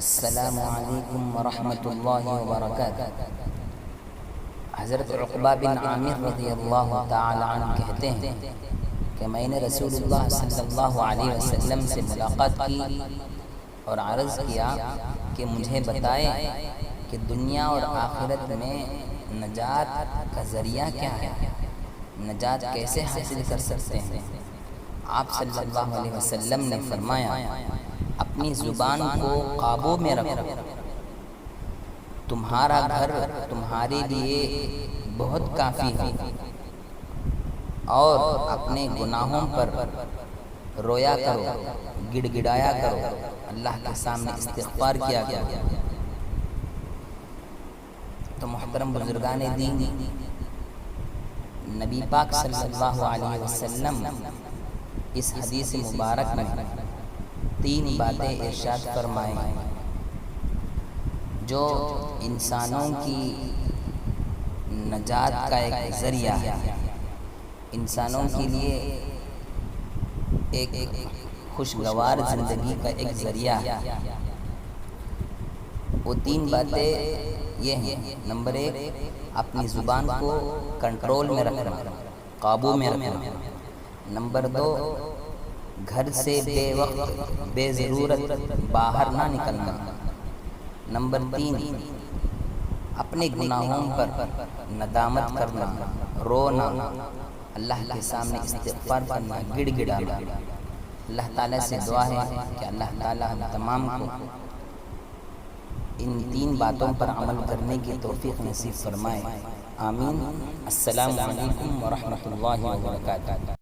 السلام علیکم ورحمۃ اللہ وبرکاتہ۔ حضرت عقبہ بن عامر رضی اللہ تعالی عنہ کہتے ہیں کہ میں نے رسول اللہ صلی اللہ علیہ وسلم سے ملاقات کی اور عرض کیا کہ مجھے بتائیں کہ دنیا اور آخرت میں نجات کا ذریعہ کیا ہے، نجات کیسے حاصل کر سکتے ہیں۔ آپ صلی اللہ علیہ وسلم نے فرمایا، اپنی زبان کو قابو میں رکھو، تمہارا گھر تمہارے لیے بہت کافی ہے، اور اپنے گناہوں پر رویا کرو، گڑ گڑایا کرو، اللہ کے سامنے استغفار کیا کرو۔ تو محترم بزرگان دین، نبی پاک صلی اللہ علیہ وسلم اس حدیث مبارک میں تین باتیں ارشاد فرمائیں جو انسانوں کی نجات کا ایک ذریعہ ہے، انسانوں کے لیے ایک خوشگوار زندگی کا ایک ذریعہ ہے۔ وہ تین باتیں یہ ہیں: نمبر 1، اپنی زبان کو کنٹرول میں رکھنا، قابو میں رکھنا۔ نمبر 2، گھر سے بے وقت بے ضرورت باہر نہ نکلنا۔ نمبر 3، اپنے گناہوں پر ندامت کرنا، رونا، اللہ کے سامنے استغفار کرنا، گڑ گڑانا۔ اللہ تعالیٰ سے دعا ہے کہ اللہ تعالیٰ ہم تمام کو ان تین باتوں پر عمل کرنے کی توفیق نصیب فرمائے، آمین۔ السلام علیکم ورحمۃ اللہ وبرکاتہ۔